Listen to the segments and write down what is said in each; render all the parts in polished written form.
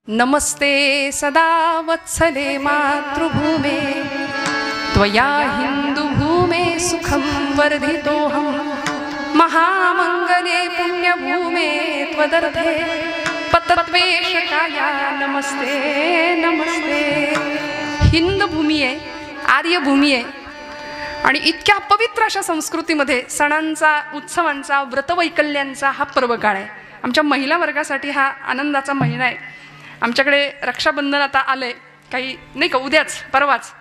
नमस्ते सदा वत्सले मातृभूमे त्वया हिंदुभूमे सुखं वर्धितोऽहं महामंगले पुण्यभूमे त्वदर्थे पतत्वेशकाया नमस्ते नमस्ते। हिंद भूमी आहे, आर्य भूमी आहे आणि इतक्या पवित्र अशा संस्कृतीमध्ये सणांचा, उत्सवांचा, व्रतवैकल्यांचा हा पर्वकाळ आहे। आमच्या महिला वर्गासाठी हा आनंदाचा महिना आहे। आमच्याकडे रक्षाबंधन आता आलंय, काही नाही का, उद्याच परवाच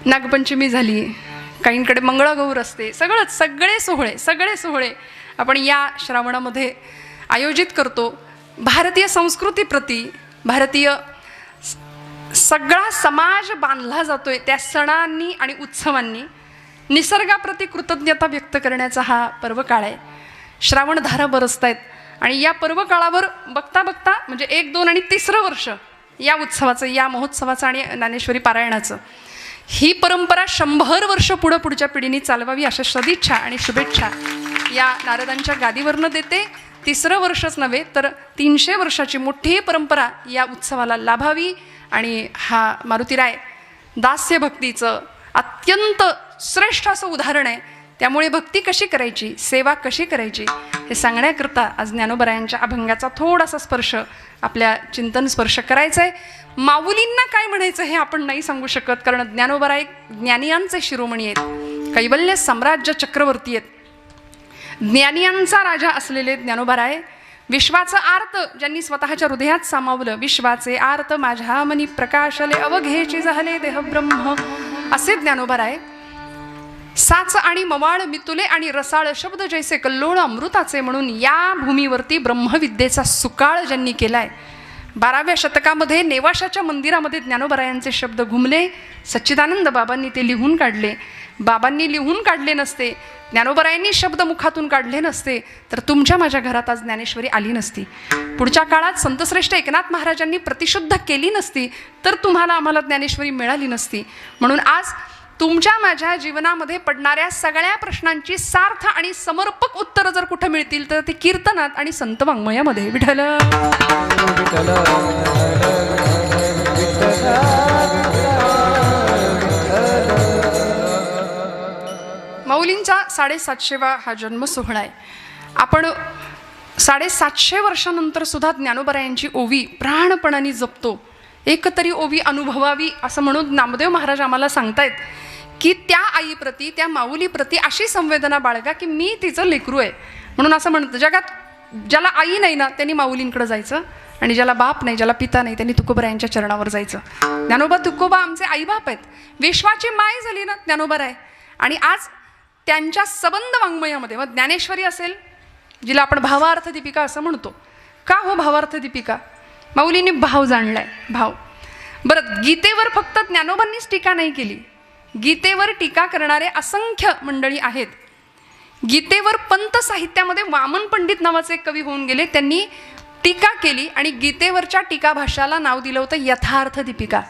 नागपंचमी झाली, काहींकडे मंगळागौर असते, सगळे सोहळे आपण या श्रावणामध्ये आयोजित करतो। भारतीय संस्कृतीप्रती भारतीय सगळा समाज बांधला जातोय त्या सणांनी आणि उत्सवांनी। निसर्गाप्रती कृतज्ञता व्यक्त करण्याचा हा पर्वकाळ आहे। श्रावणधारा बरसतायत आणि या पर्वकाळावर बघता बघता म्हणजे 1, 2 आणि 3रं वर्ष या उत्सवाचं, या महोत्सवाचं आणि ज्ञानेश्वरी पारायणाचं, ही परंपरा 100 वर्ष पुढच्या पिढीने चालवावी अशा सदिच्छा आणि शुभेच्छा या नारदांच्या गादीवरनं देते। 3रं वर्षच नव्हे तर 300 वर्षाची मोठी परंपरा या उत्सवाला लाभावी। आणि हा मारुतीराय दास्य भक्तीचं अत्यंत श्रेष्ठ असं उदाहरण आहे। त्यामुळे भक्ती कशी करायची, सेवा कशी करायची हे सांगण्याकरता आज ज्ञानोबरायांच्या अभंगाचा थोडासा स्पर्श आपल्या चिंतन स्पर्श करायचा आहे। माऊलींना काय म्हणायचं हे आपण नाही सांगू शकत, कारण ज्ञानोबराय ज्ञानियांचे शिरोमणी आहेत, कैवल्य साम्राज्य चक्रवर्ती आहेत, ज्ञानियांचा राजा असलेले ज्ञानोबराय। विश्वाचं आर्त ज्यांनी स्वतःच्या हृदयात सामावलं, विश्वाचे आर्त माझ्या मनी प्रकाशले अवघेची झाले देह ब्रह्म, असे ज्ञानोबराय। साच आणि मवाळ मितुले आणि रसाळ शब्द जैसे कल्लोळ अमृताचे म्हणून या भूमीवरती ब्रह्मविद्येचा सुकाळ ज्यांनी केलाय। 12व्या शतकामध्ये नेवाशाच्या मंदिरामध्ये ज्ञानोबरायांचे शब्द घुमले। सच्चिदानंद बाबांनी ते लिहून काढले। बाबांनी लिहून काढले नसते, ज्ञानोबरायांनी शब्द मुखातून काढले नसते तर तुमच्या माझ्या घरात आज ज्ञानेश्वरी आली नसती। पुढच्या काळात संतश्रेष्ठ एकनाथ महाराजांनी प्रतिशुद्ध केली नसती तर तुम्हाला आम्हाला ज्ञानेश्वरी मिळाली नसती। म्हणून आज तुमच्या माझ्या जीवनामध्ये पडणाऱ्या सगळ्या प्रश्नांची सार्थ आणि समर्पक उत्तरं जर कुठं मिळतील तर ते कीर्तनात आणि संत वाङ्मयामध्ये। विठ्ठल माऊलींचा 750वा हा जन्म सोहळा आहे। आपण 750 वर्षानंतर सुद्धा ज्ञानोबरायांची ओवी प्राणपणाने जपतो। एकतरी ओवी अनुभवावी असं म्हणून नामदेव महाराज आम्हाला सांगतायत की त्या आईप्रती, त्या माऊलीप्रती अशी संवेदना बाळगा की मी तिचं लेकरू आहे। म्हणून असं म्हणतं, जगात ज्याला आई नाही ना त्यांनी माऊलींकडे जायचं, आणि ज्याला बाप नाही, ज्याला पिता नाही त्यांनी तुकोबरायांच्या चरणावर जायचं। ज्ञानोबा तुकोबा आमचे आईबाप आहेत, विश्वाची माय झाली ना ज्ञानोबा आहे। आणि आज त्यांच्या सबंध वाङ्मयामध्ये मग ज्ञानेश्वरी असेल, जिला आपण भावार्थ दीपिका असं म्हणतो। का हो भावार्थ दीपिका? माऊलींनी भाव जाणलाय, भाव। बरं, गीतेवर फक्त ज्ञानोबांनीच टीका नाही केली, गीतेवर टीका करणारे असंख्य मंडळी आहेत। गीतेवर पंत साहित्यामध्ये वामन पंडित नावाचे एक कवी होऊन गेले, त्यांनी टीका केली आणि गीतेवरच्या टीका भाष्याला नाव दिलं होतं यथार्थ दीपिका।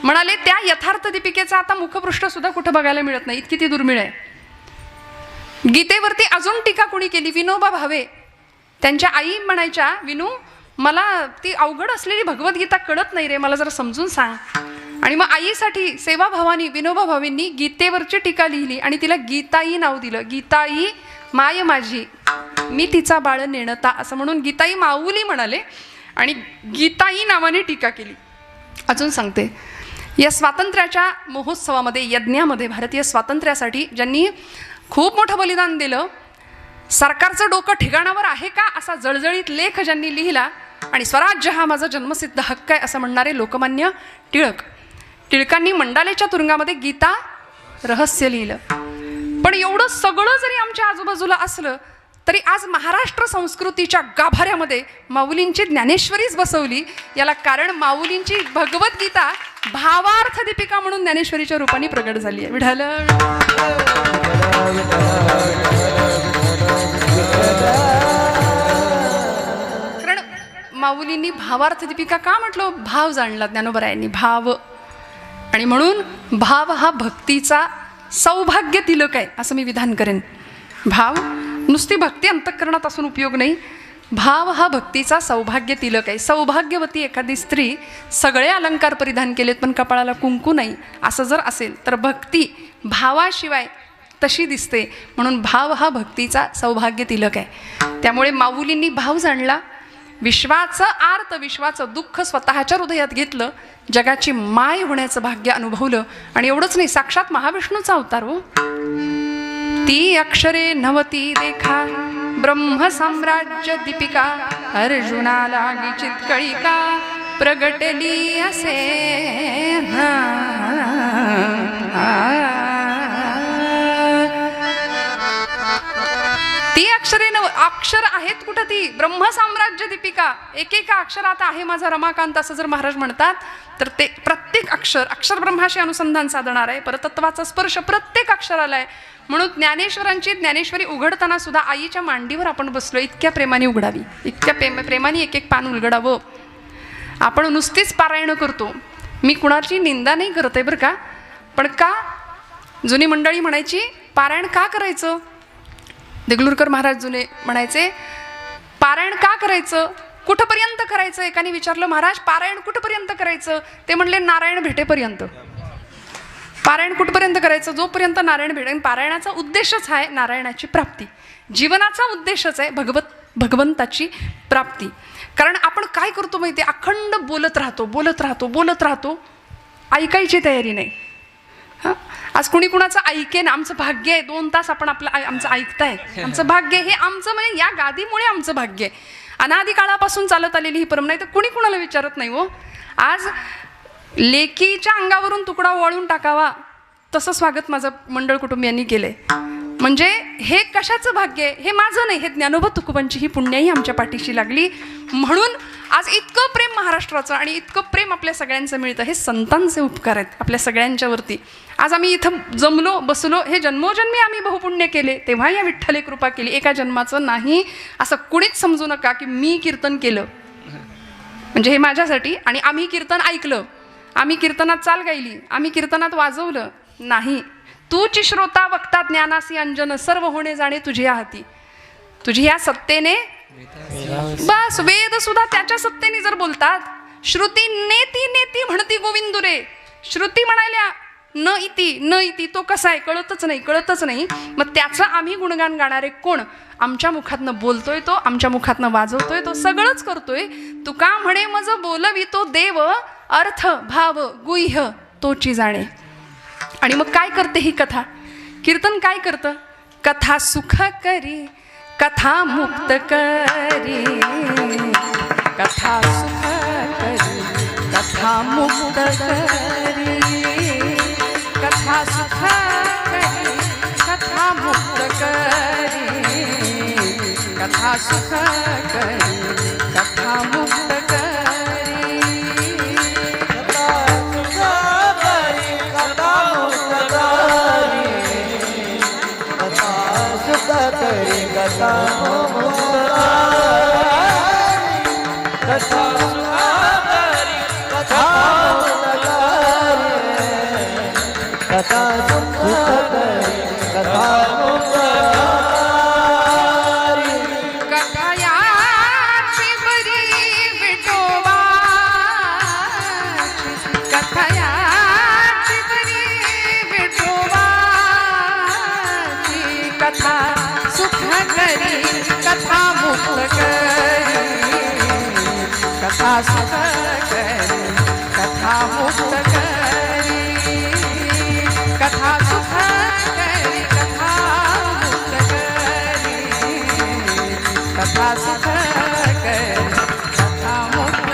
म्हणाले त्या यथार्थ दीपिकेचा आता मुखपृष्ठ सुद्धा कुठं बघायला मिळत नाही, इतकी ती दुर्मिळ आहे। गीतेवरती अजून टीका कोणी केली? विनोबा भावे। त्यांच्या आई म्हणायच्या, विनू मला ती अवघड असलेली भगवद्गीता कळत नाही रे, मला जरा समजून सांग। आणि मग आईसाठी सेवाभावानी विनोबा भावेंनी गीतेवरची टीका लिहिली आणि तिला गीताई नाव दिलं। गीताई माय माझी, मी तिचा बाळ नेणता असं म्हणून गीताई माऊली म्हणाले आणि गीताई नावाने टीका केली। अजून सांगते, या स्वातंत्र्याच्या महोत्सवामध्ये, यज्ञामध्ये, भारतीय स्वातंत्र्यासाठी ज्यांनी खूप मोठं बलिदान दिलं, सरकारचं डोकं ठिकाणावर आहे का असा जळजळीत लेख ज्यांनी लिहिला आणि स्वराज्य हा माझा जन्मसिद्ध हक्क आहे असं म्हणणारे लोकमान्य टिळक। टिळकांनी मंडालेच्या तुरुंगामध्ये गीता रहस्य लिहिलं। पण एवढं सगळं जरी आमच्या आजूबाजूला असलं तरी आज महाराष्ट्र संस्कृतीच्या गाभाऱ्यामध्ये माऊलींची ज्ञानेश्वरीच बसवली। याला कारण माऊलींची भगवद्गीता भावार्थ दीपिका म्हणून ज्ञानेश्वरीच्या रूपाने प्रगट झाली आहे। विठ्ठल कारण माऊलींनी भावार्थ दीपिका का म्हटलं? भाव जाणला ज्ञानोबरायांनी, भाव। आणि म्हणून भाव हा भक्तीचा सौभाग्य तिलक आहे असं मी विधान करेन। भाव नुसती भक्ती अंतःकरणात असून उपयोग नाही, भाव हा भक्तीचा सौभाग्य तिलक आहे. सौभाग्यवती एखादी स्त्री सगळे अलंकार परिधान केलेत पण कपाळाला कुंकू नाही असं जर असेल तर भक्ती भावाशिवाय तशी दिसते. म्हणून भाव हा भक्तीचा सौभाग्य तिलक आहे. त्यामुळे माऊलींनी भाव जाणला, विश्वाचं आर्त विश्वाचं दुःख स्वतःच्या हृदयात घेतलं, जगाची माय होण्याचं भाग्य अनुभवलं. आणि एवढंच नाही, साक्षात महाविष्णूचा अवतार हो. ती अक्षरे नवती देखा ब्रह्म साम्राज्य दीपिका, अर्जुनाला चित्कळिका प्रगटली असे. ती अक्षरे अक्षर आहेत कुठं? ती ब्रह्म साम्राज्य दीपिका, एकेका अक्षरात आहे माझा रमाकांत असं जर महाराज म्हणतात तर ते प्रत्येक अक्षर ब्रह्माशी अनुसंधान साधणार आहे. परतत्वाचा स्पर्श प्रत्येक अक्षराला आहे. म्हणून ज्ञानेश्वरांची ज्ञानेश्वरी उघडताना सुद्धा आईच्या मांडीवर आपण बसलो, इतक्या प्रेमाने उघडावी, इतक्या प्रेमाने एक एक पान उलगडावं. आपण नुसतीच पारायण करतो, मी कुणाची निंदा नाही करत आहे बरं का, पण का जुनी मंडळी म्हणायची पारायण का करायचं? देगलूरकर महाराज जुने म्हणायचे पारायण का करायचं, कुठपर्यंत करायचं? एकाने विचारलं, महाराज पारायण कुठपर्यंत करायचं? ते म्हणले नारायण भेटेपर्यंत. पारायण कुठपर्यंत करायचं? जोपर्यंत नारायण भेटेल. पारायणाचा उद्देशच आहे नारायणाची प्राप्ती, जीवनाचा उद्देशच आहे भगवंताची प्राप्ती. कारण आपण काय करतो माहिती आहे, अखंड बोलत राहतो, ऐकायची तयारी नाही. हां, आज कुणी कुणाचं ऐकेन, आमचं भाग्य आहे 2 तास आपण आमचं ऐकताय, आमचं भाग्य हे आमचं, म्हणजे या गादीमुळे आमचं भाग्य आहे. अनादी काळापासून चालत आलेली ही परंपरा. नाही तर कुणी कुणाला विचारत नाही हो. आज लेकीच्या अंगावरून तुकडा वळून टाकावा तसं स्वागत माझं मंडळ कुटुंबियांनी केलंय. म्हणजे हे कशाचं भाग्य आहे? हे माझं नाही, हे ज्ञानोबा तुकोबांची ही पुण्याही आमच्या पाठीशी लागली. म्हणून आज इतकं प्रेम महाराष्ट्राचं आणि इतकं प्रेम आपल्या सगळ्यांचं मिळतं. हे संतांचे उपकार आहेत आपल्या सगळ्यांच्यावरती. आज आम्ही इथं जमलो बसलो, हे जन्मोजन्मी आम्ही बहुपुण्य केले, तेव्हा या विठ्ठले कृपा केली. एका जन्माचं नाही असं कुणीच समजू नका की मी कीर्तन केलं म्हणजे हे माझ्यासाठी आणि आम्ही कीर्तन ऐकलं, आम्ही कीर्तनात चाल गायली, आम्ही कीर्तनात वाजवलं नाही. तूची श्रोता वक्ता ज्ञानासी अंजन, सर्व होणे जाणे तुझ्या हाती. तुझी ह्या सत्तेने बस, वेद सुद्धा त्याच्या सत्तेने जर बोलतात. श्रुती नेती नेती म्हणती गोविंदुरे. श्रुती म्हणाल्या न इति तो कसा आहे कळतच नाही. मग त्याचं आम्ही गुणगान गाणारे कोण? आमच्या मुखातनं बोलतोय तो, आमच्या मुखातनं वाजवतोय तो, सगळंच करतोय. तुका म्हणे मज बोलवितो देव, अर्थ भाव गुह्य तोची जाणे. आणि मग काय करते ही कथा? कीर्तन काय करतं? कथा सुख करी, कथा मुक्त करी, कथा सुख करी, कथा मुक्त करी, कथा सुख करी, कथा मुक्त करी, कथा सुख करी, कथा मुक्त करी. कथा सुख करी, कथा मुक्त करी, कथा सुख करी, कथा मुक्त करी, कथा सुख करी, कथा मुक्त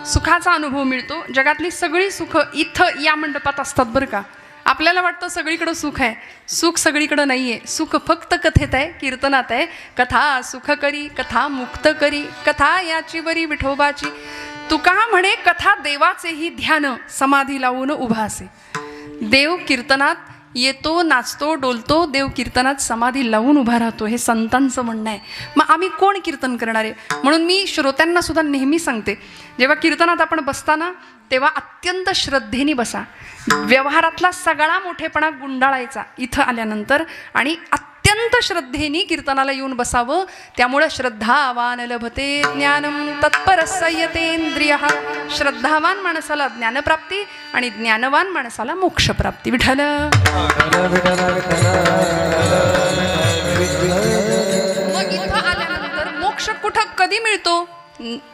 सुखाचा अनुभव मिळतो. जगातली सगळी सुख इथं या मंडपात असतात बरं का. आपल्याला वाटतं सगळीकडं सुख आहे. सुख सगळीकडं नाही आहे. सुख फक्त कथेत आहे, कीर्तनात आहे. कथा सुख करी, कथा मुक्त करी, कथा याची बरी विठोबाची. तुका म्हणे कथा देवाचेही ध्यान, समाधी लावून उभा असे. देव कीर्तनात येतो, नाचतो, डोलतो. देव कीर्तनात समाधी लावून उभा राहतो, हे संतांचं म्हणणं आहे. मग आम्ही कोण कीर्तन करणारे? म्हणून मी श्रोत्यांना सुद्धा नेहमी सांगते, जेव्हा कीर्तनात आपण बसताना तेव्हा अत्यंत श्रद्धेने बसा. व्यवहारातला सगळा मोठेपणा गुंडाळायचा इथं आल्यानंतर आणि अत्यंत श्रद्धेने कीर्तनाला येऊन बसावं. त्यामुळं श्रद्धावान लभते ज्ञानम तत्पर संयतेंद्रियः. श्रद्धावान माणसाला ज्ञानप्राप्ती आणि ज्ञानवान माणसाला मोक्षप्राप्ती. विठ्ठल. मग इथं आल्यानंतर मोक्ष कुठं कधी मिळतो?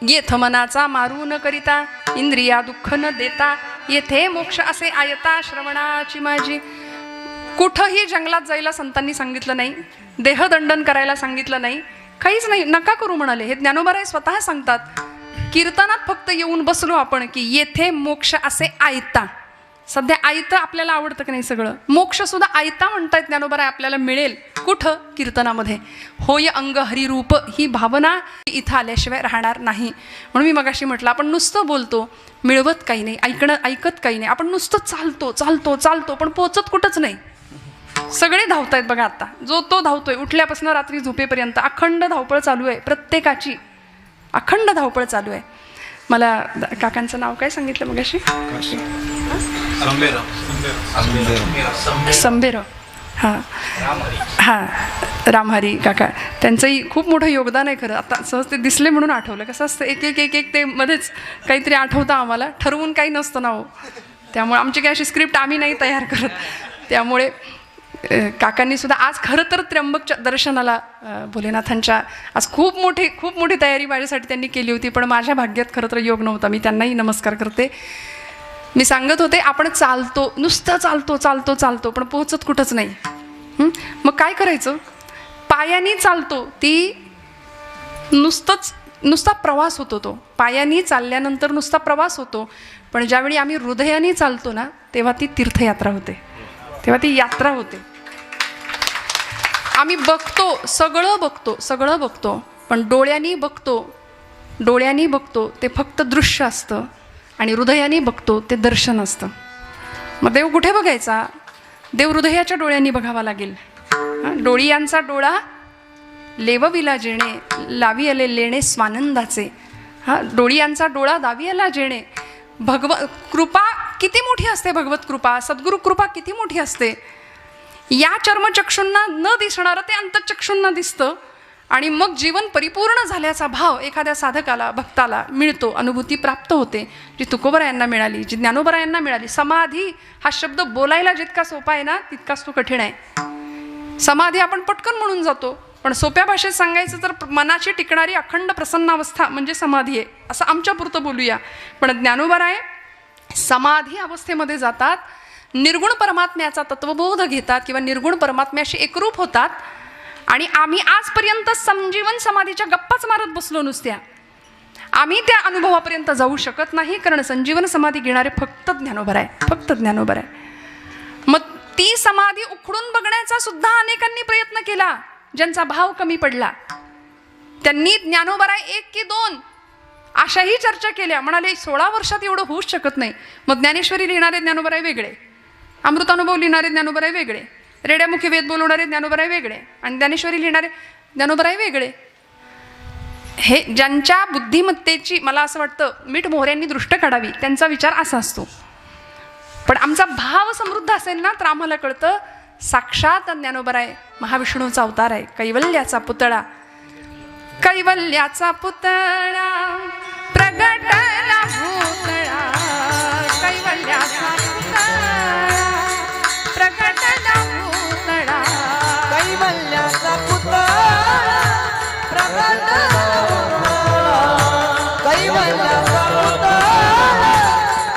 येथ मनाचा मारू न करिता, इंद्रिया दुःख न देता, येथे मोक्ष असे आयता श्रवणाची माझी. कुठंही जंगलात जायला संतांनी सांगितलं नाही, देहदंडन करायला सांगितलं नाही, काहीच नाही. नका करू म्हणाले. हे ज्ञानोबाराय स्वतः सांगतात. कीर्तनात फक्त येऊन बसलो आपण की येथे मोक्ष असे आयता. सध्या आयतं आपल्याला आवडतं की नाही सगळं? मोक्ष सुद्धा आयता म्हणतायत ज्ञानोबाराय आपल्याला मिळेल. कुठं? कीर्तनामध्ये. होय अंग हरिरूप ही भावना इथं आल्याशिवाय राहणार नाही. म्हणून मी मगाशी म्हटलं, आपण नुसतं बोलतो, मिळवत काही नाही, ऐकत काही नाही. आपण नुसतं चालतो चालतो चालतो पण पोचत कुठंच नाही. सगळे धावतायत बघा. आता जो तो धावतोय, उठल्यापासून रात्री झोपेपर्यंत अखंड धावपळ चालू आहे. प्रत्येकाची अखंड धावपळ चालू आहे. मला काकांचं नाव काय सांगितलं मगाशी? संभेर. हां हां, रामहरी काका. त्यांचंही खूप मोठं योगदान आहे खरं. आता सहज ते दिसले म्हणून आठवलं. कसं असतं, एक एक एक एक ते मध्येच काहीतरी आठवतं आम्हाला. ठरवून काही नसतं ना हो. त्यामुळे आमची काही अशी स्क्रिप्ट आम्ही नाही तयार करत. त्यामुळे काकांनी सुद्धा आज खरं तर त्र्यंबक दर्शनाला भोलेनाथांच्या आज खूप मोठी तयारी माझ्यासाठी त्यांनी केली होती. पण माझ्या भाग्यात खरं तर योग नव्हता. मी त्यांनाही नमस्कार करते. मी सांगत होते, आपण चालतो, नुसतं चालतो चालतो चालतो पण पोहोचत कुठंच नाही. मग काय करायचं? पायानी चालतो, ती नुसता प्रवास होतो. तो पायानी चालल्यानंतर नुसता प्रवास होतो. पण ज्यावेळी आम्ही हृदयाने चालतो ना, तेव्हा ती तीर्थयात्रा होते, तेव्हा ती यात्रा होते. आम्ही बघतो, सगळं बघतो पण डोळ्यांनी बघतो ते फक्त दृश्य असतं आणि हृदयाने बघतो ते दर्शन असतं. मग देव कुठे बघायचा? देव हृदयाच्या डोळ्यांनी बघावा लागेल. डोळियांचा डोळा लेवविला जेणे, लावी आले लेणे स्वानंदाचे. डोळियांचा डोळा दावी आला जेणे. कृपा किती मोठी असते, भगवत कृपा, सद्गुरु कृपा किती मोठी असते. या चर्मचक्षूंना न दिसणारं ते अंतचक्षूंना दिसतं आणि मग जीवन परिपूर्ण झाल्याचा भाव एखाद्या साधकाला, भक्ताला मिळतो, अनुभूती प्राप्त होते, जी तुकोबरायांना मिळाली, जी ज्ञानोबरायांना मिळाली. समाधी हा शब्द बोलायला जितका सोपा आहे ना, तितकाच तो कठीण आहे. समाधी आपण पटकन म्हणून जातो, पण सोप्या भाषेत सांगायचं तर मनाची टिकणारी अखंड प्रसन्नावस्था म्हणजे समाधी आहे, असं आमच्या पुरतं बोलूया. पण ज्ञानोबराय समाधी अवस्थेमध्ये जातात, निर्गुण परमात्म्याचा तत्वबोध घेतात किंवा निर्गुण परमात्म्याशी एकरूप होतात. आणि आम्ही आजपर्यंत संजीवन समाधीच्या गप्पाच मारत बसलो नुसत्या. आम्ही त्या अनुभवापर्यंत जाऊ शकत नाही, कारण संजीवन समाधी घेणारे फक्त ज्ञानोबराय, फक्त ज्ञानोबराय. मग ती समाधी उखडून बघण्याचा सुद्धा अनेकांनी प्रयत्न केला. ज्यांचा भाव कमी पडला त्यांनी ज्ञानोबराय 1 की 2 अशाही चर्चा केल्या. म्हणाले 16 वर्षात एवढं होऊच शकत नाही. मग ज्ञानेश्वरी लिहिणारे ज्ञानोबराय वेगळे, अमृतानुभव लिहिणारे ज्ञानोबराय वेगळे, रेड्यामुखी वेद बोलवणारे ज्ञानोबराय वेगळे आणि ज्ञानेश्वरी लिहिणारे ज्ञानोबराय वेगळे. हे ज्यांच्या बुद्धिमत्तेची मला असं वाटतं मीठ मोहऱ्यांनी दृष्ट काढावी, त्यांचा विचार असा असतो. पण आमचा भाव समृद्ध असेल ना तर आम्हाला कळतं साक्षात ज्ञानोबराय महाविष्णूचा अवतार आहे, कैवल्याचा पुतळा. कैवल्याचा पुतळा प्रगटला भूतळा, कैवल्याचा पुतळा प्रगटला भूतळा, कैवल्याचा पुतळा प्रगटला भूतळा, कैवल्याचा पुतळा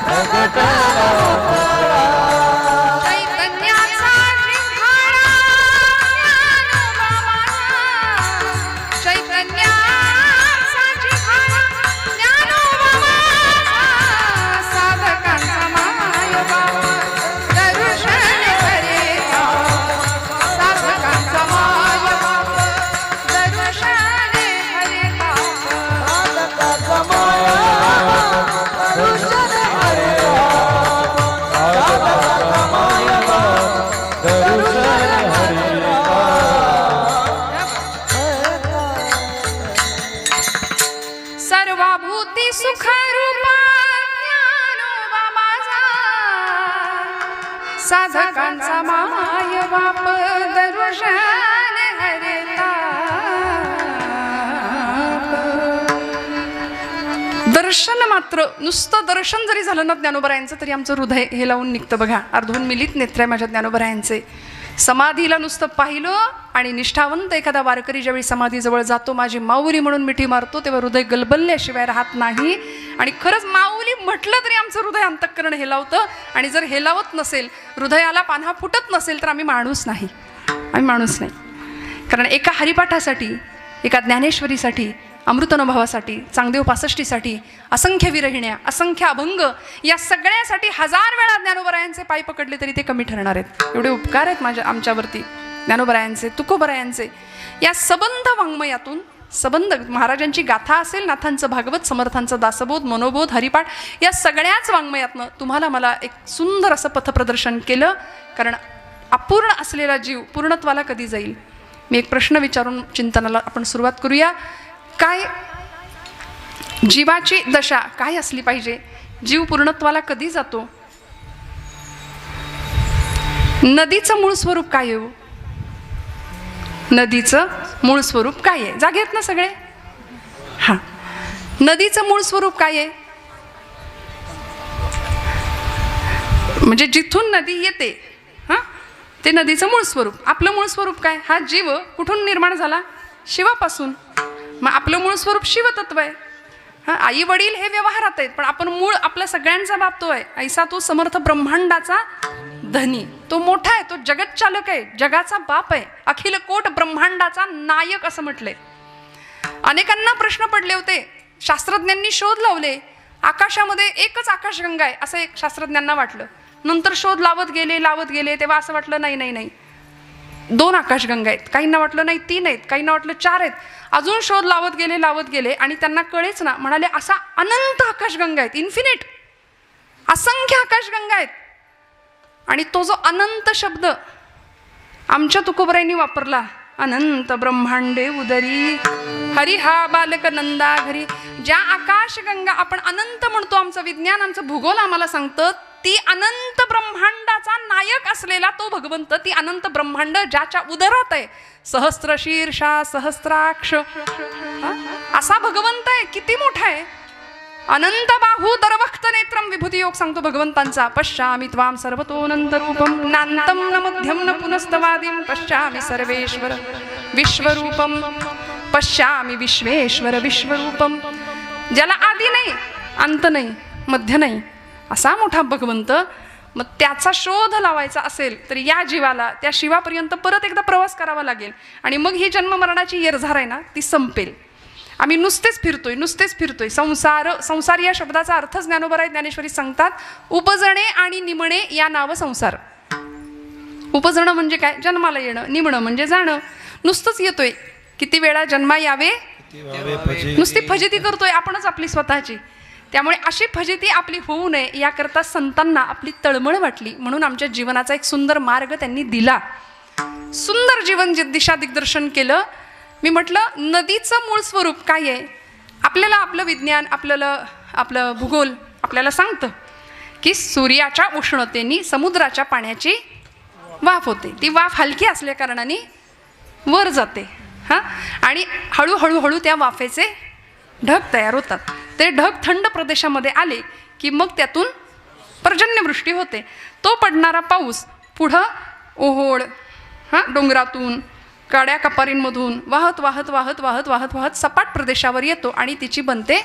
प्रगटला भूतळा. चैतन्याचा जिव्हाळा ज्ञानोबा माझा, चैतन्याचा जिव्हाळा ज्ञानोबा साधकांचा माय बाप दर्शन हरिता दर्शन मात्र नुसतं दर्शन जरी झालं ना ज्ञानोबरायांचं तरी आमचं हृदय हे लावून निघतं बघा. अर्धून मिलित नेत्र आहे माझ्या ज्ञानोबरायांचे. समाधीला नुसतं पाहिलं आणि निष्ठावंत एखादा वारकरी ज्यावेळी समाधीजवळ जातो माझी माऊली म्हणून मिठी मारतो तेव्हा हृदय गलबलल्याशिवाय राहत नाही. आणि खरंच माऊली म्हटलं तरी आमचं हृदय अंतःकरण हेलावतं. आणि जर हेलावत नसेल हृदयाला पान्हा फुटत नसेल तर आम्ही माणूस नाही. कारण एका हरिपाठासाठी एका ज्ञानेश्वरीसाठी अमृतानुभवासाठी चांगदेव 65साठी असंख्य विरहिण्या असंख्य अभंग या सगळ्यासाठी 1000 वेळा ज्ञानोबरायांचे पाय पकडले तरी ते कमी ठरणार आहेत. एवढे उपकार आहेत आमच्यावरती ज्ञानोबरायांचे तुकोबरायांचे. या सबंध वाङ्मयातून सबंध महाराजांची गाथा असेल नाथांचं भागवत समर्थांचं दासबोध मनोबोध हरिपाठ या सगळ्याच वाङ्मयातनं तुम्हाला मला एक सुंदर असं पथप्रदर्शन केलं. कारण अपूर्ण असलेला जीव पूर्णत्वाला कधी जाईल. मी एक प्रश्न विचारून चिंतनाला आपण सुरुवात करूया. काय जीवाची दशा काय असली पाहिजे. जीव पूर्णत्वाला कधी जातो. नदीचं मूळ स्वरूप काय आहे. नदीचं मूळ स्वरूप काय आहे. जागे आहेत ना सगळे. हा नदीचं मूळ स्वरूप काय आहे. म्हणजे जिथून नदी येते हा ते नदीचं मूळ स्वरूप. आपलं मूळ स्वरूप काय. हा जीव कुठून निर्माण झाला. शिवापासून. मग आपलं मूळ स्वरूप शिवतत्व आहे. हां आई वडील हे व्यवहारात आहेत पण आपण मूळ आपल्या सगळ्यांचा बाप तो आहे. ऐसा तो समर्थ ब्रह्मांडाचा धनी. तो मोठा आहे. तो जगत चालक आहे. जगाचा बाप आहे. अखिल कोट ब्रह्मांडाचा नायक असं म्हटलंय. अनेकांना प्रश्न पडले होते. शास्त्रज्ञांनी शोध लावले. आकाशामध्ये एकच आकाशगंगा आहे असं एक शास्त्रज्ञांना वाटलं. नंतर शोध लावत गेले तेव्हा असं वाटलं नाही 2 आकाशगंगा आहेत. काहींना वाटलं नाही 3 आहेत. काहींना वाटलं 4 आहेत. अजून शोध लावत गेले आणि त्यांना कळेच ना. म्हणाले असा अनंत आकाशगंगा आहेत. इन्फिनिट असंख्य आकाशगंगा आहेत. आणि तो जो अनंत शब्द आमच्या तुकोबरायांनी वापरला. अनंत ब्रह्मांडे उदरी हरी हा बालक नंदा घरी. ज्या आकाशगंगा आपण अनंत म्हणतो आमचं विज्ञान आमचं भूगोल आम्हाला सांगतं ती अनंत ब्रह्मांडाचा नायक असलेला तो भगवंत. ती अनंत ब्रह्मांड ज्याच्या उदरात आहे. सहस्त्र शीर्षा सहस्राक्ष असा भगवंत आहे. किती मोठा आहे. अनंत बाहू दरवक्त नेत्रम विभूती योग सांगतो भगवंतांचा. पश्यामि त्वां सर्वतोऽनंत रूपम नान्तं न मध्यम न पुनस्तवादिं पश्यामि सर्वेश्वर विश्वरूपम पश्यामि विश्वेश्वर विश्वरूपम. ज्याला आदी नाही अंत नाही मध्य नाही असा मोठा भगवंत. मग त्याचा शोध लावायचा असेल तर या जीवाला त्या शिवापर्यंत परत एकदा प्रवास करावा लागेल. आणि मग ही जन्ममरणाची येरझार आहे ना ती संपेल. आम्ही नुसतेच फिरतोय. संसार या शब्दाचा अर्थ ज्ञानोबराय ज्ञानेश्वरी सांगतात. उपजणे आणि निमणे या नाव संसार. उपजणं म्हणजे काय. जन्माला येणं. निमणं म्हणजे जाणं. नुसतंच येतोय. किती वेळा जन्मा यावे नुसती फजिती करतोय आपणच आपली स्वतःची. त्यामुळे अशी फजिती आपली होऊ नये याकरता संतांना आपली तळमळ वाटली म्हणून आमच्या जीवनाचा एक सुंदर मार्ग त्यांनी दिला. सुंदर जीवन दिशा दिग्दर्शन केलं. मी म्हटलं नदीचं मूळ स्वरूप काय आहे. आपल्याला आपलं विज्ञान आपलं भूगोल आपल्याला सांगतं की सूर्याच्या उष्णतेने समुद्राच्या पाण्याची वाफ होते. ती वाफ हलकी असल्या कारणाने वर जाते. हां आणि हळूहळू त्या वाफेचे ढग तयार होतात. ते ढग थंड प्रदेशामध्ये आले की मग त्यातून पर्जन्यवृष्टी होते. तो पडणारा पाऊस पुढं ओहोळ डोंगरातून काड्या कपारींमधून वाहत सपाट प्रदेशावर येतो आणि तिची बनते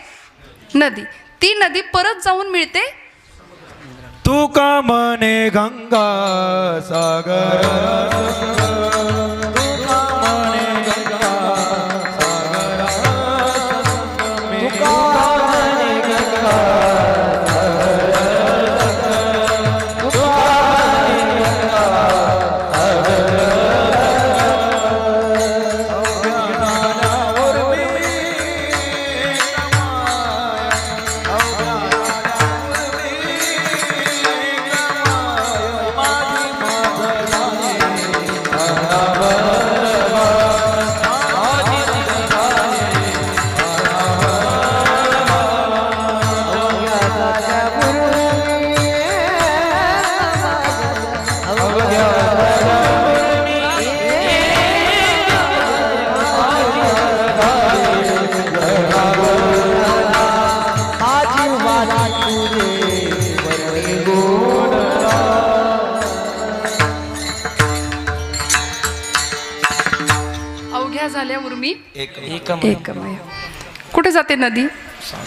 नदी. ती नदी परत जाऊन मिळते तू का म्हणे गंगा सागर. त्रिवेणी एकमय. एकमय. कुठे जाते नदी?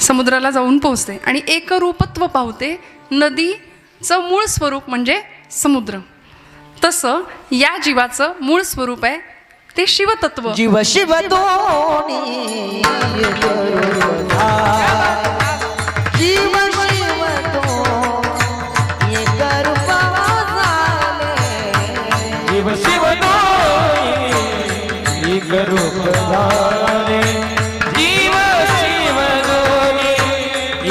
समुद्राला जाऊन पोहोचते आणि एकरूपत्व पावते. नदीचं मूळ स्वरूप म्हणजे समुद्र. तसं या जीवाचं मूळ स्वरूप आहे ते शिवतत्व. जीव शिव दोनी जीव शिव दोनी एक रूपा झाले. जीव शिव दोन्ही एक रूप झाले. जीव शिव दोन्ही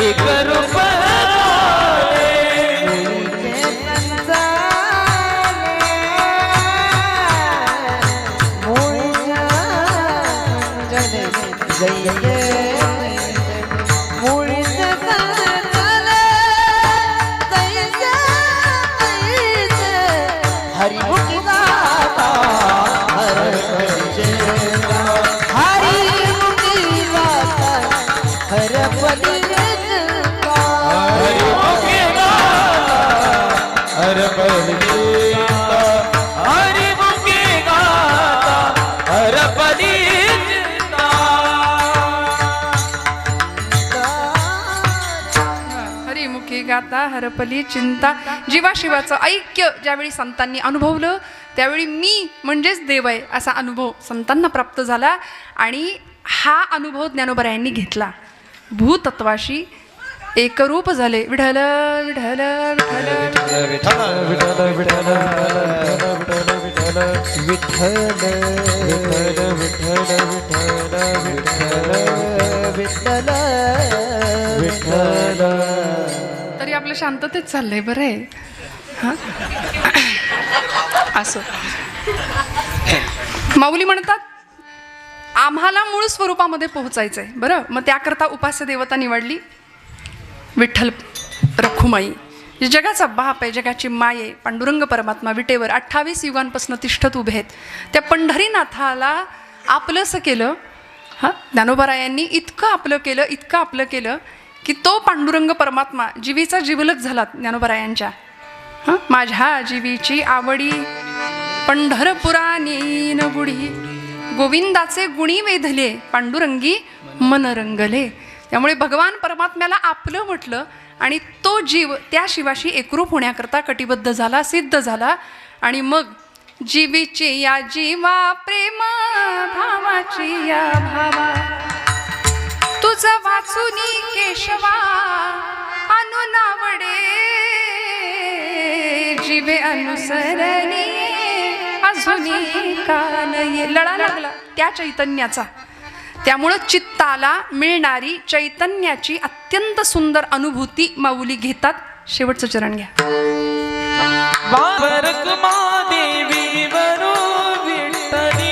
एक रूप झाले. हरिमुखी गाता हरिमुखी गाता हरपली हरिमुखे गाता हरिमुखे गाता हरपली चिंता. हरिमुखी गाता हरपली चिंता. जीवाशिवाचं ऐक्य ज्यावेळी संतांनी अनुभवलं त्यावेळी मी म्हणजेच देव आहे असा अनुभव संतांना प्राप्त झाला आणि हा अनुभव ज्ञानोबरायांनी घेतला. भूतत्वाशी एकरूप झाले. विठ्ठल विठ्ठल विठ्ठल विठ्ठल विठ्ठल विठ्ठल विठ्ठल विठ्ठल विठ्ठल. तरी आपलं शांततेत चाललंय बरं आहे. हां असं माऊली म्हणतात आम्हाला मूळ स्वरूपामध्ये पोहोचायचंय. बरं, मग त्याकरता उपास्य देवता निवडली विठ्ठल रखुमाई. जे जगाचा बाप आहे, जगाची माय आहे, पांडुरंग परमात्मा विटेवर 28 युगांपासून तिष्ठत उभे आहेत. त्या पंढरीनाथाला आपलंसं केलं. हां, ज्ञानोबरायांनी इतकं आपलं केलं की तो पांडुरंग परमात्मा जीवीचा जिवलग झाला ज्ञानोबरायांच्या. हां, माझ्या जीवीची आवडी पंढरपुरानी न गुढी गोविंदाचे गुणी वेधले पांडुरंगी मन रंगले. त्यामुळे भगवान परमात्म्याला आपलं म्हटलं आणि तो जीव त्या शिवाशी एकरूप होण्याकरता कटिबद्ध झाला, सिद्ध झाला. आणि मग जीवीची या जीवा प्रेम भावाची या भावा तुझं वाचुनी केशवा अनुनावडे जीवे अनुसरणी अजूनी कान ये. लळा लागला त्या चैतन्याचा. त्यामुळं चित्ताला मिळणारी चैतन्याची अत्यंत सुंदर अनुभूती माऊली घेतात. शेवटचं चरण घ्या. देवी वरो विठ्ठली देवी वरो विठ्ठली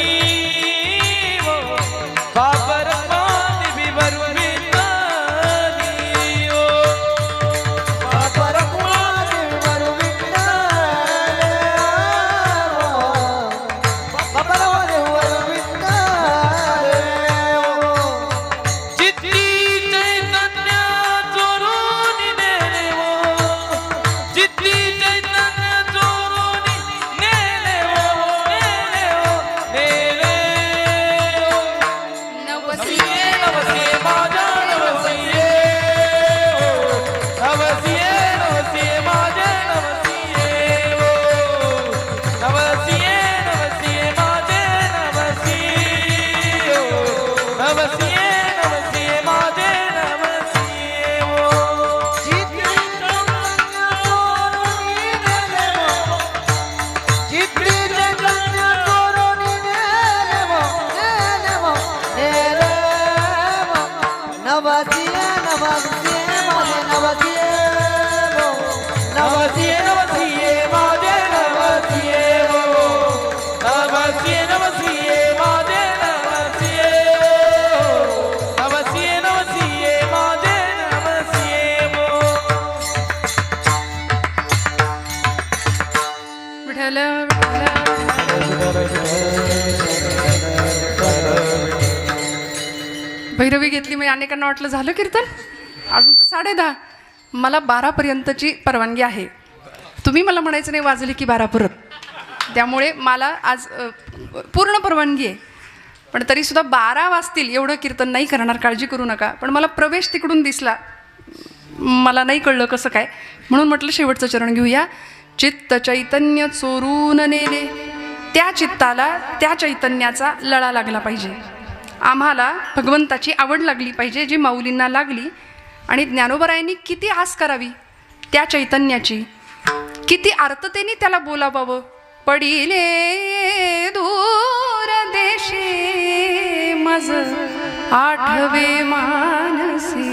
भैरवी घेतली म्हणजे अनेकांना वाटलं झालं कीर्तन. अजून तर 10:30. मला 12पर्यंतची परवानगी आहे. तुम्ही मला म्हणायचं नाही वाजली की 12 परत. त्यामुळे मला आज पूर्ण परवानगी आहे. पण तरीसुद्धा 12 वाजतील एवढं कीर्तन नाही करणार, काळजी करू नका. पण मला प्रवेश तिकडून दिसला, मला नाही कळलं कसं काय, म्हणून म्हटलं शेवटचं चरण घेऊया. चित्त चैतन्य चोरून नेले, त्या चित्ताला त्या चैतन्याचा लळा लागला पाहिजे. आम्हाला भगवंताची आवड लागली पाहिजे, जी माऊलींना लागली. आणि ज्ञानोबरायांनी किती आस करावी त्या चैतन्याची, किती आर्ततेने त्याला बोलावावं. पडिले दूर देशी मज आठवे मानसी,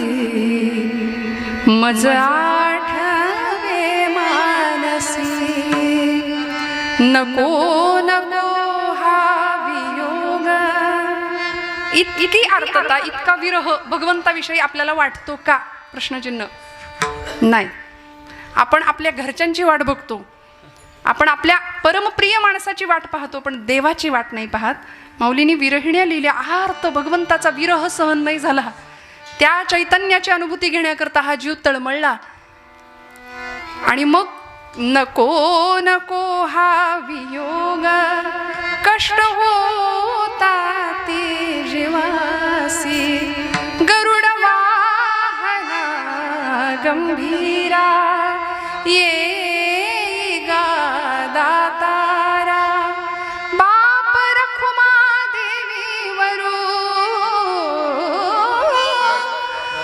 मज आठवे मानसी. नको नको हा वियोग. इतकी आर्तता, इतका विरह भगवंताविषयी आपल्याला वाटतो का? प्रश्नचिन्ह. नाही. आपण आपल्या घरच्यांची वाट बघतो, आपण आपल्या परमप्रिय माणसाची वाट पाहतो, पण देवाची वाट नाही पाहत. माऊलींनी विरहिण्या लिहिल्या. आर्त भगवंताचा विरह सहन नाही झाला, त्या चैतन्याची अनुभूती घेण्याकरता हा जीव तळमळला. आणि मग नको नको हा वियोग, कष्ट होता ते जीवासी. गरुड वाहना गंभीरा, ये गा दातारा. बाप रखुमा देवी वरू,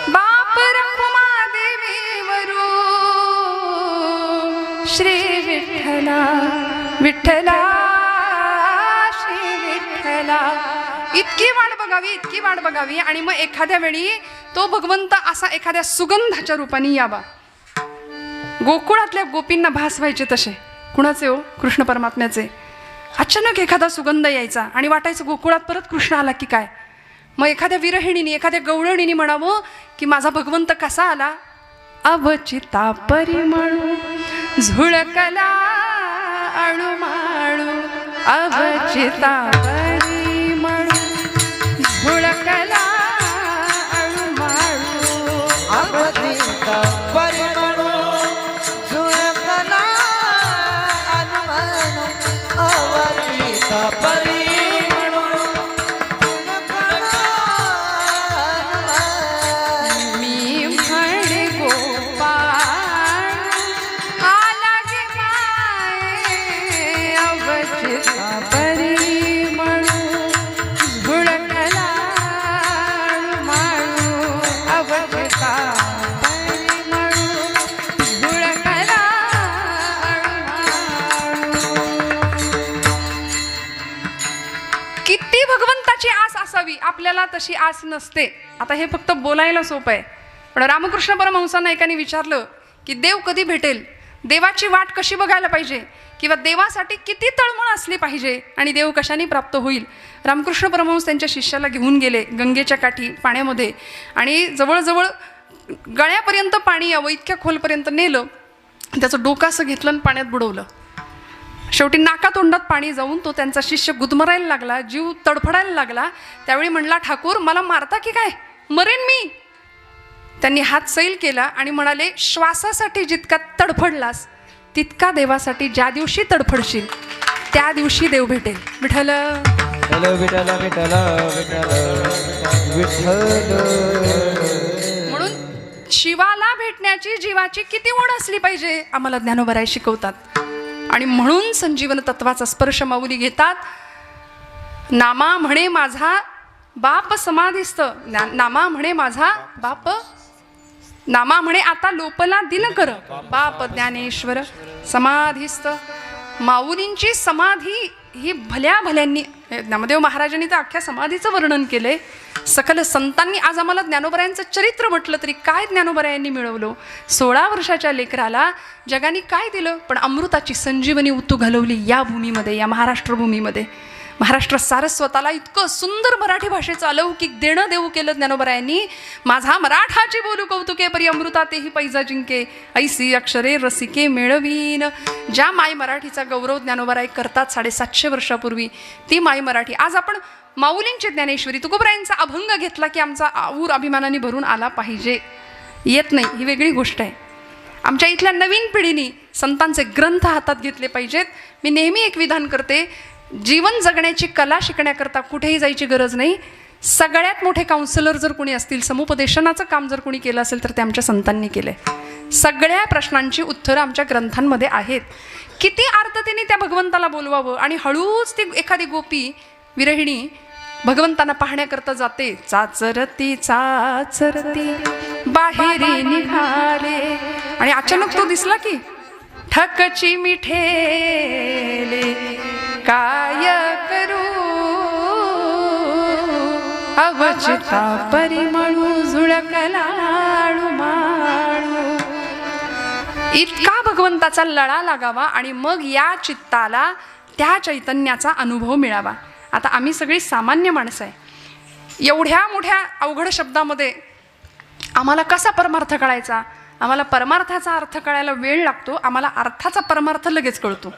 बाप रखुमा देवी वरू. श्री विठ्ठला विठ्ठला श्री विठ्ठला. इतकी वाट बघावी, इतकी वाट बघावी. आणि मग एखाद्या वेळी तो भगवंत असा एखाद्या सुगंधाच्या रूपाने यावा. गोकुळातल्या गोपींना भास व्हायचे तसे. कुणाचे हो? कृष्ण परमात्म्याचे. अचानक एखादा सुगंध यायचा आणि वाटायचं गोकुळात परत कृष्ण आला की काय. मग एखाद्या विरहिणीने, एखाद्या गवळणीने म्हणावं की माझा भगवंत कसा आला. अवचिता परिमळू झुळकला अणुमाळू, अवचिता परिमळू झुळकला अणुमाळू. अवचिता परिमळू झुळकला अणुमाळू, अवचिता परिमळू झुळकला अणुमाळू. मी म्हणे गोपाळ आला गे माये, अवचिता परिमळू झुळकला अणुमाळू, अवचिता परिमळू झुळकला अणुमाळू. किती भगवंताची आस असावी, आपल्याला तशी आस नसते. आता हे फक्त बोलायला सोपं आहे, पण रामकृष्ण परमहंसांना एकाने विचारलं की देव कधी भेटेल, देवाची वाट कशी बघायला पाहिजे, किंवा देवासाठी किती तळमळ असली पाहिजे, आणि देव कशाने प्राप्त होईल. रामकृष्ण परमहंस त्यांच्या शिष्याला घेऊन गेले गंगेच्या काठी पाण्यामध्ये, आणि जवळजवळ गळ्यापर्यंत पाणी यावं इतक्या खोलपर्यंत नेलं. त्याचं डोकं असं घेतलं आणि पाण्यात बुडवलं. शेवटी नाकातोंडात पाणी जाऊन तो त्यांचा शिष्य गुदमरायला लागला, जीव तडफडायला लागला. त्यावेळी म्हणला, ठाकूर मला मारता की काय, मरेन मी. त्यांनी हात सैल केला आणि म्हणाले, श्वासासाठी जितका तडफडलास तितका देवासाठी ज्या दिवशी तडफडशील त्या दिवशी देव भेटेल. विठ्ठल विठ्ठल विठ्ठल विठ्ठल विठ्ठल. म्हणून शिवाला भेटण्याची जीवाची किती ओढ असली पाहिजे आम्हाला ज्ञानोबराय शिकवतात. आणि म्हणून संजीवन तत्वाचा स्पर्श माऊली घेतात. नामा म्हणे माझा बाप समाधिस्थ, नामा म्हणे माझा बाप, नामा म्हणे आता लोपला दिल कर, बाप ज्ञानेश्वर समाधिस्थ. माऊलींची समाधी ही भल्या भल्यांनी, नामदेव महाराजांनी तर अख्ख्या समाधीचं वर्णन केलंय. सकल संतांनी आज आम्हाला ज्ञानोबरायांचं चरित्र म्हटलं तरी काय ज्ञानोबरायांनी मिळवलं. 16 वर्षाच्या लेकराला जगाने काय दिलं, पण अमृताची संजीवनी उतू घालवली या भूमीमध्ये, या महाराष्ट्र भूमीमध्ये. महाराष्ट्र सारस्वताला इतकं सुंदर मराठी भाषेचं अलौकिक देणं देऊ केलं ज्ञानोबरायांनी. माझा मराठाची बोलू कौतुके परी अमृता तेही पैजा जिंके, ऐसी अक्षरे रसिके मेळवीन. ज्या माय मराठीचा गौरव ज्ञानोबराय करतात 750 वर्षापूर्वी, ती माय मराठी आज आपण माऊलींची ज्ञानेश्वरी तुकोबरायांचा अभंग घेतला की आमचा आऊर अभिमानाने भरून आला पाहिजे. येत नाही ही वेगळी गोष्ट आहे. आमच्या इथल्या नवीन पिढीने संतांचे ग्रंथ हातात घेतले पाहिजेत. मी नेहमी एक विधान करते, जीवन जगण्याची कला शिकण्याकरता कुठेही जायची गरज नाही. सगळ्यात मोठे काउन्सिलर जर कोणी असतील, समुपदेशनाचं काम जर कोणी केलं असेल तर ते आमच्या संतांनी केलंय. सगळ्या प्रश्नांची उत्तरं आमच्या ग्रंथांमध्ये आहेत. किती आर्ततेने त्या भगवंताला बोलवावं आणि हळूच ती एखादी गोपी विरहिणी भगवंतांना पाहण्याकरता जाते. चाचरती चाचरती बाहेरी निघाले आणि अचानक तो दिसला की ठकची मिठेले काय करू अवचिता परिमळू झुळकलाळू माळू. इतका भगवंताचा लळा लागावा आणि मग या चित्ताला त्या चैतन्याचा अनुभव मिळावा. आता आम्ही सगळी सामान्य माणसं आहे. एवढ्या मोठ्या अवघड शब्दामध्ये आम्हाला कसा परमार्थ कळायचा? आम्हाला परमार्थाचा अर्थ कळायला वेळ लागतो, आम्हाला अर्थाचा परमार्थ लगेच कळतो.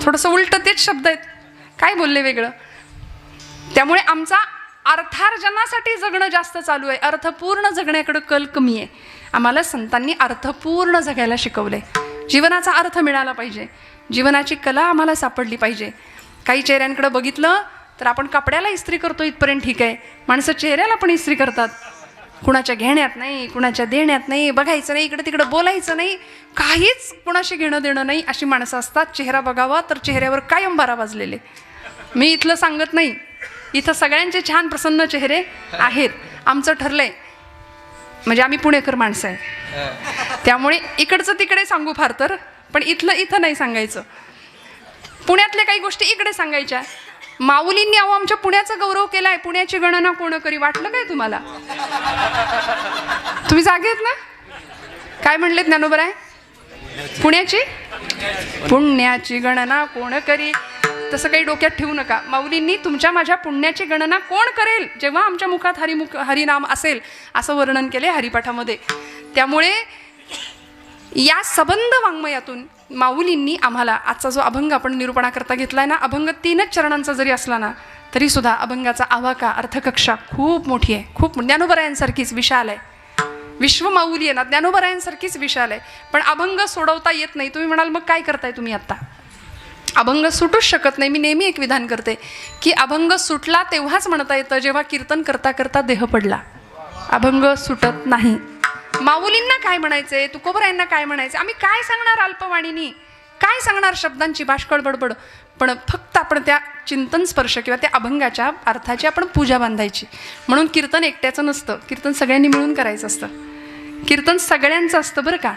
थोडंसं उलट तेच शब्द आहेत, काय बोलले वेगळं. त्यामुळे आमचा अर्थार्जनासाठी जगणं जास्त चालू आहे, अर्थपूर्ण जगण्याकडे कल कमी आहे. आम्हाला संतांनी अर्थपूर्ण जगायला शिकवलंय. जीवनाचा अर्थ मिळाला पाहिजे, जीवनाची कला आम्हाला सापडली पाहिजे. काही चेहऱ्यांकडे बघितलं तर आपण कपड्याला इस्त्री करतो इथपर्यंत ठीक आहे, माणसं चेहऱ्याला पण इस्त्री करतात. कुणाच्या घेण्यात नाही, कुणाच्या देण्यात नाही, बघायचं नाही, इकडे तिकडे बोलायचं नाही, काहीच कुणाशी घेणं देणं नाही अशी माणसं असतात. चेहरा बघावा तर चेहऱ्यावर कायम बारा वाजलेले. मी इथलं सांगत नाही, इथं सगळ्यांचे छान प्रसन्न चेहरे आहेत. आमचं ठरलंय, म्हणजे आम्ही पुणेकर माणसं आहे, त्यामुळे इकडचं तिकडे सांगू फार तर, पण इथलं इथं नाही सांगायचं. पुण्यातल्या काही गोष्टी इकडे सांगायच्या. माऊलींनी अहो आमच्या पुण्याचा गौरव केलाय, पुण्याची गणना कोण करी. वाटलं काय तुम्हाला? तुम्ही जागे आहेत ना? काय म्हणले ज्ञानोबराय? पुण्याची गणना कोण करी. तसं काही डोक्यात ठेवू नका. माऊलींनी तुमच्या माझ्या पुण्याची गणना कोण करेल जेव्हा आमच्या मुखात हरिनाम असेल असं वर्णन केले हरिपाठामध्ये. त्यामुळे या सबंध वाङ्मयातून माऊलींनी आम्हाला आजचा जो अभंग आपण निरूपणाकरता घेतलाय ना, अभंग 3च चरणांचा जरी असला ना तरी सुद्धा अभंगाचा आवाका अर्थकक्षा खूप मोठी आहे, खूप ज्ञानोबरायांसारखीच विशाल आहे. विश्व माऊली आहे ना, ज्ञानोबरायांसारखीच विशाल आहे. पण अभंग सोडवता येत नाही. तुम्ही म्हणाल मग काय करताय तुम्ही आता? अभंग सुटूच शकत नाही. मी नेहमी एक विधान करते की अभंग सुटला तेव्हाच म्हणता येतं जेव्हा कीर्तन करता करता देह पडला. अभंग सुटत नाही. माऊलींना काय म्हणायचंय, तुकोबरायांना काय म्हणायचं, आम्ही काय सांगणार अल्पवाणीनी, काय सांगणार शब्दांची बाष्कळ बडबड. पण फक्त आपण त्या चिंतन स्पर्श किंवा त्या अभंगाच्या अर्थाची आपण पूजा बांधायची. म्हणून कीर्तन एकट्याचं नसतं, कीर्तन सगळ्यांनी मिळून करायचं असतं. कीर्तन सगळ्यांचं असतं बरं का.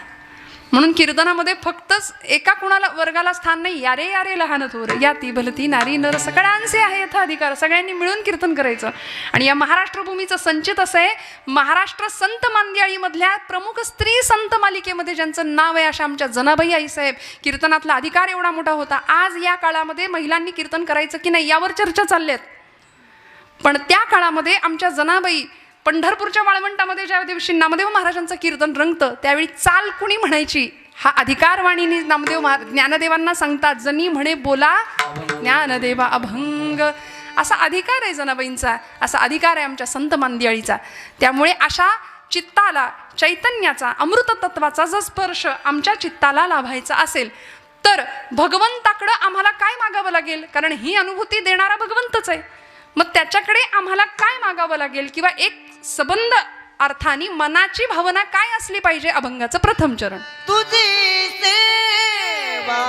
म्हणून कीर्तनामध्ये फक्तच एका कुणाला वर्गाला स्थान नाही. यारे यारे लहान थोर या ती भलती नारी नर सगळ्यांचे आहे यथा अधिकार. सगळ्यांनी मिळून कीर्तन करायचं. आणि या महाराष्ट्रभूमीचं संचित असं आहे, महाराष्ट्र संत मांदियाळीमधल्या प्रमुख स्त्री संत मालिकेमध्ये ज्यांचं नाव आहे अशा आमच्या जनाबाई आईसाहेब. कीर्तनातला अधिकार एवढा मोठा होता. आज या काळामध्ये महिलांनी कीर्तन करायचं की नाही यावर चर्चा चालल्यात. पण त्या काळामध्ये आमच्या जनाबाई पंढरपूरच्या वाळवंटामध्ये ज्या दिवशी नामदेव महाराजांचं कीर्तन रंगतं त्यावेळी चाल कुणी म्हणायची हा अधिकार वाणीने नामदेव ज्ञानदेवांना सांगतात. जनी म्हणे बोला ज्ञानदेवा अभंग, असा अधिकार आहे जनाबाईंचा, असा अधिकार आहे आमच्या संत मांदियाळीचा. त्यामुळे अशा चित्ताला चैतन्याचा अमृत तत्वाचा जर स्पर्श आमच्या चित्ताला लाभायचा असेल तर भगवंताकडं आम्हाला काय मागावं लागेल? कारण ही अनुभूती देणारा भगवंतच आहे. मग त्याच्याकडे आम्हाला काय मागावं लागेल किंवा एक सबंध अर्थाने मनाची भावना काय असली पाहिजे? अभंगाचं प्रथम चरण. तुझी सेवा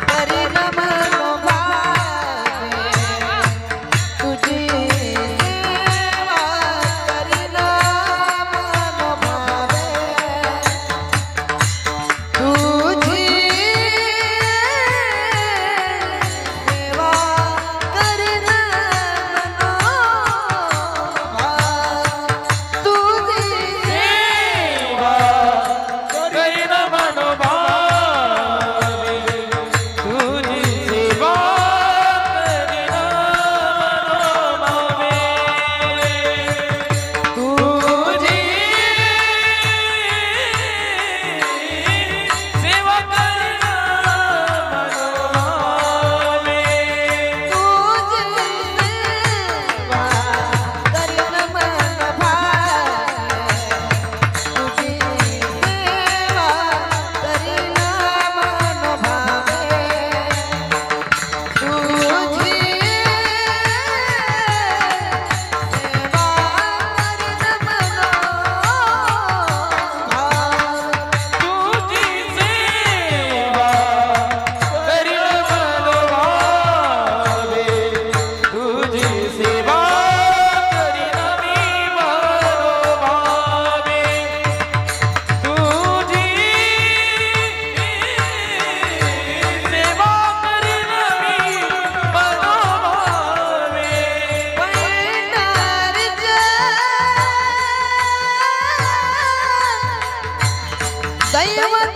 करीन मनोभावे, तुझी सेवा करीन मनोभावे, तुझी सेवा करीन मनोभावे, तुझी करीन मनोभावे, दैवत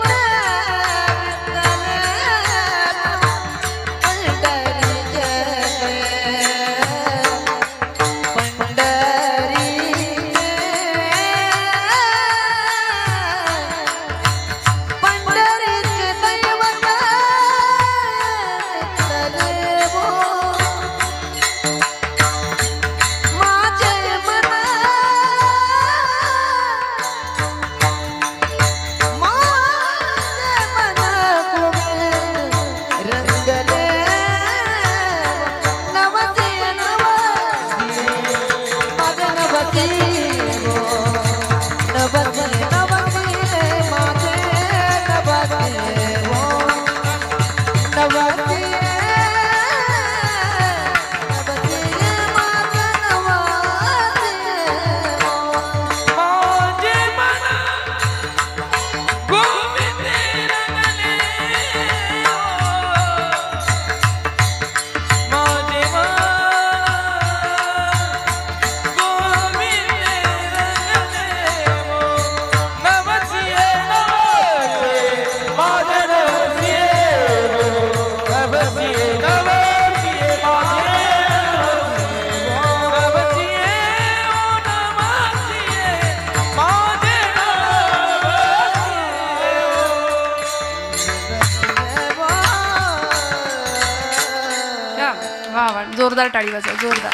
वा वा, जोरदार टाळी वाजवा, जोरदार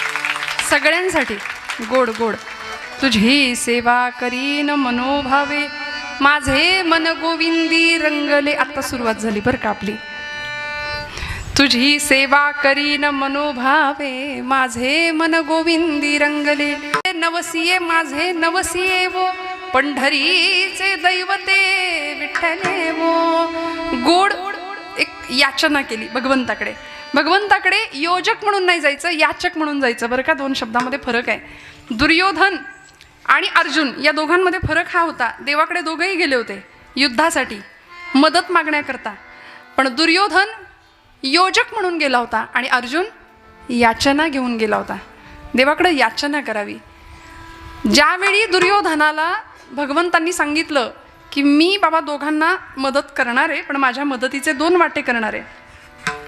सगळ्यांसाठी. गोड गोड. तुझी सेवा करीन मनोभावे माझे मन गोविंदी रंगले. आता सुरुवात झाली बरं का आपली. तुझी सेवा करीन मनोभावे माझे मन गोविंदी रंगले. नवसिये माझे नवसिये वो पंढरीचे दैवते विठ्ठले वो. गोड एक याचना केली भगवंताकडे. भगवंताकडे योजक म्हणून नाही जायचं, याचक म्हणून जायचं बरं का. दोन शब्दामध्ये फरक आहे. दुर्योधन आणि अर्जुन या दोघांमध्ये फरक हा होता. देवाकडे दोघंही गेले होते युद्धासाठी मदत मागण्याकरता, पण दुर्योधन योजक म्हणून गेला होता आणि अर्जुन याचना घेऊन गेला होता. देवाकडे याचना करावी. ज्यावेळी दुर्योधनाला भगवंतांनी सांगितलं की मी बाबा दोघांना मदत करणार आहे, पण माझ्या मदतीचे दोन वाटे करणार आहे.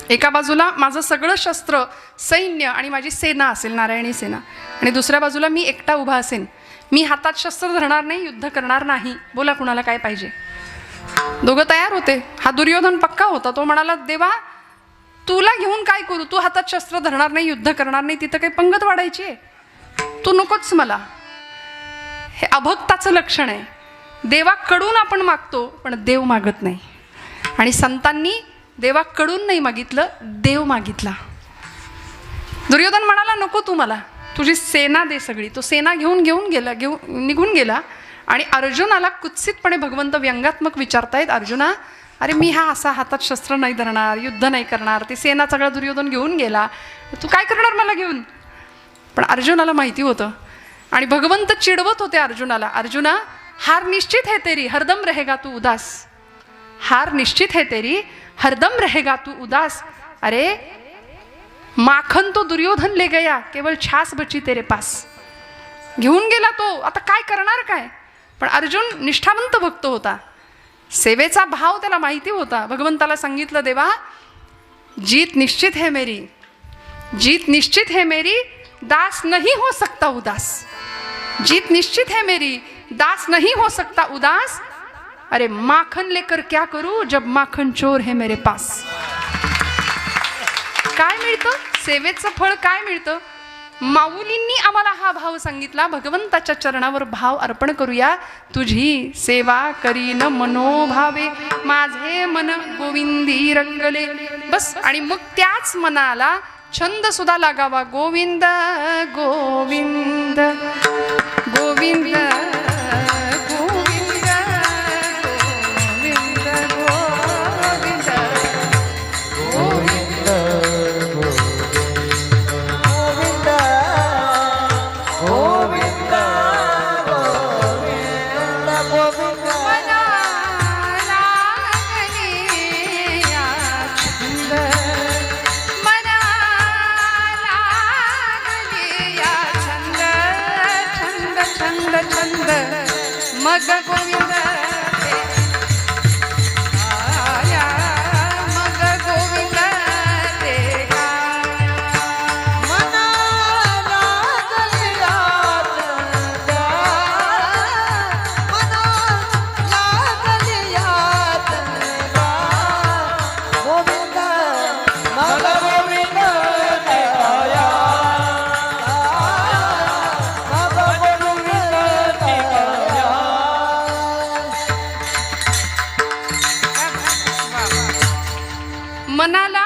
एका बाजूला माझं सगळं शस्त्र सैन्य आणि माझी सेना असेल, नारायणी सेना, आणि दुसऱ्या बाजूला मी एकटा उभा असेन. मी हातात शस्त्र धरणार नाही, युद्ध करणार नाही. बोला कुणाला काय पाहिजे. दोघं तयार होते. हा दुर्योधन पक्का होता. तो म्हणाला देवा तुला घेऊन काय करू, तू हातात शस्त्र धरणार नाही, युद्ध करणार नाही, तिथं काही पंगत वाढायची आहे, तू नकोच मला. हे अभक्ताचं लक्षण आहे. देवाकडून आपण मागतो पण देव मागत नाही. आणि संतांनी देवाकडून नाही मागितलं, देव मागितला. दुर्योधन म्हणाला नको तू मला, तुझी सेना दे सगळी. तो सेना घेऊन निघून गेला. आणि अर्जुनाला कुत्सितपणे भगवंत व्यंगात्मक विचारतायत, अर्जुना अरे मी हा असा हातात शस्त्र नाही धरणार, युद्ध नाही करणार, ती सेना सगळा दुर्योधन घेऊन गेला, तू काय करणार मला घेऊन. पण अर्जुनाला माहिती होतं आणि भगवंत चिडवत होते अर्जुनाला, अर्जुना हार निश्चित है तेरी हरदम रहेगा तू उदास. हार निश्चित है तेरी हरदम रहेगा तू उदास. अरे माखन तो दुर्योधन ले गया, केवळ छास बची तेरे पास. घेऊन गेला तो, आता काय करणार काय. पण अर्जुन निष्ठावंत भक्त होता. सेवेचा भाव त्याला माहिती होता. भगवंताला सांगितलं देवा जीत निश्चित है मेरी, जीत निश्चित है मेरी, दास नहीं हो सकता उदास. जीत निश्चित है मेरी, दास नहीं हो सकता उदास. अरे माखन लेकर क्या करूं जब माखन चोर है मेरे पास. काय मिळतं सेवेचं फळ, काय मिळतं. माऊलींनी आम्हाला हा भाव सांगितला. भगवंताच्या चरणावर भाव अर्पण करूया. तुझी सेवा करीन मनोभावे माझे मन गोविंदी रंगले. बस. आणि मग त्याच मनाला छंद सुद्धा लागावा. गोविंद गोविंद गोविंद छंद मनाला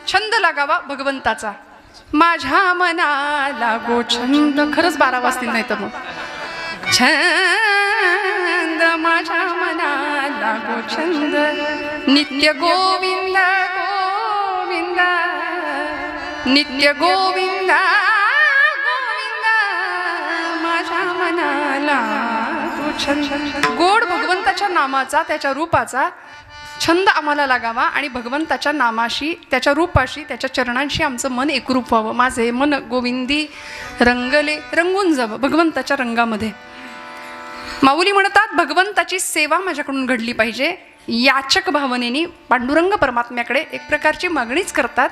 छंद लागावा भगवंताचा. माझ्या मनाला गो छंद. खरंच 12 वाजतील नाही तर मग छंद माझ्या मनाला गो छंद. नित्य गोविंद गोविंद नित्य गोविंद गोविंद माझ्या मनाला गो छंद. गोड भगवंताच्या नामाचा, त्याच्या रूपाचा छंद आम्हाला लागावा आणि भगवंताच्या नामाशी, त्याच्या रूपाशी, त्याच्या चरणांशी आमचं मन एकरूप व्हावं. माझे मन गोविंदी रंगले, रंगून जावं भगवंताच्या रंगामध्ये. माऊली म्हणतात भगवंताची सेवा माझ्याकडून घडली पाहिजे. याचक भावनेने पांडुरंग परमात्म्याकडे एक प्रकारची मागणीच करतात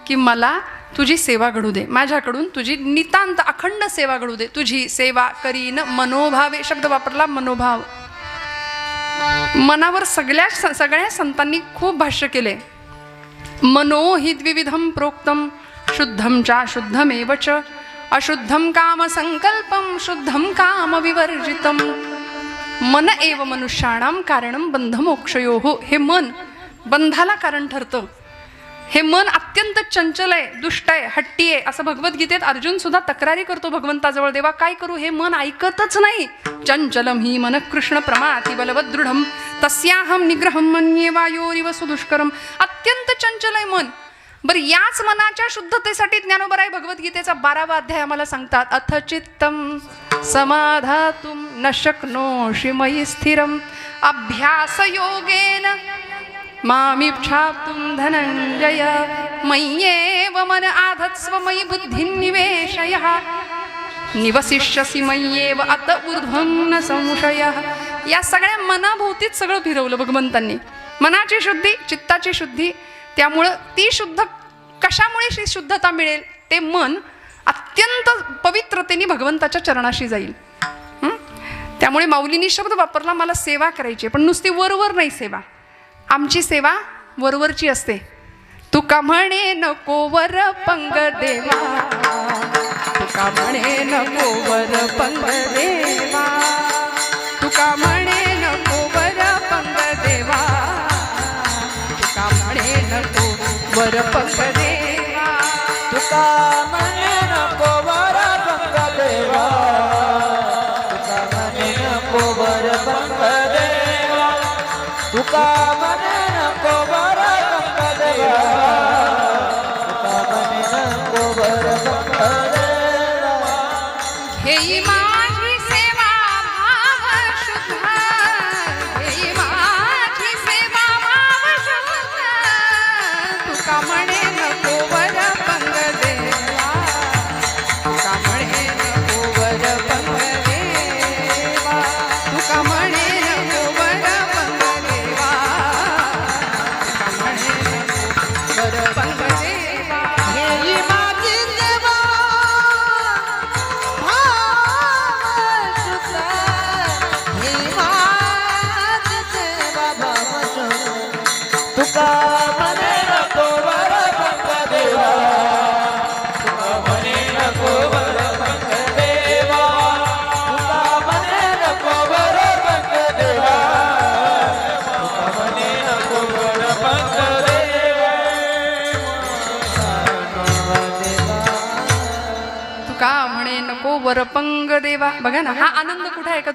की मला तुझी सेवा घडू दे, माझ्याकडून तुझी नितांत अखंड सेवा घडू दे. तुझी सेवा करीन मनोभावे शब्द वापरला, मनोभाव. मनावर सगळ्या संतांनी खूप भाष्य केले. मनो हि द्विविधम प्रोक्तम शुद्धम च शुद्धमेव च अशुद्धम काम संकल्पम शुद्धम काम विवर्जितम. मन एव मनुष्याणाम कारणम बंधमोक्षयोः. हे मन बंधाला कारण ठरतं. हे मन अत्यंत चंचल आहे, दुष्ट आहे, हट्टी आहे. असं भगवद्गीतेत अर्जुन सुद्धा तक्रारी करतो भगवंताजवळ, देवा काय करू, हे मन ऐकतच नाही. चंचलम ही मन कृष्ण प्रमाति बलवद दृढम तस्याहम निग्रहम मन्ये वायोरिव सुदुष्करम. अत्यंत चंचल आहे मन. बरं, याच मनाच्या शुद्धतेसाठी ज्ञानोबराय भगवद्गीतेचा 12वा अध्याय आम्हाला सांगतात. अथ चित्तम समाधातुम न शक्नोषि मयि स्थिरम अभ्यास योगेन मामिच्छातुं धनंजय मय्येव मन आधत्स्व मयि बुद्धिं निवेशयः निवसिष्यसि मय्येव अत ऊर्ध्वं न संशयः. या सगळ्या मनाभोवतीच सगळं फिरवलं भगवंतांनी. मनाची शुद्धी, चित्ताची शुद्धी. त्यामुळं ती शुद्ध, कशामुळे शुद्धता मिळेल, ते मन अत्यंत पवित्रतेने भगवंताच्या चरणाशी जाईल. त्यामुळे माऊलींनी शब्द वापरला, मला सेवा करायची, पण नुसती वरवर नाही सेवा. आमची सेवा वरवरची असते. तुका म्हणे नको वर पंग देवा, तुका म्हणे नको वर पंग देवा, तुका म्हणे नको वर पंग देवा, तुका म्हणे नको वर पंग देवा, तुका म्हणे नको वर पंग देवा, तुका म्हणे नको वर पंग देवा, तुका म्हणे नको वर पंग देवा, तुका म्हणे नको वर पंग देवा. घेई माझी सेवा भाव शुद्ध, घेई माझी सेवा भाव शुद्ध, तुका म्हणे नको वर पंग देवा, तुका म्हणे नको वर पंग देवा, तुका म्हणे नको वर पंग देवा, तुका म्हणे नको वर पंग देवा. घेई माझी सेवा भाव शुद्ध, घेई माझी सेवा भाव शुद्ध, तुका म्हणे नको वर पंग देवा, तुका म्हणे नको वर पंग देवा, तुका म्हणे नको वर पंग देवा, तुका म्हणे नको वर पंग देवा. तुका म्हणे नको वर पंग देवा. बघा ना, हा आनंद कुठे आहे का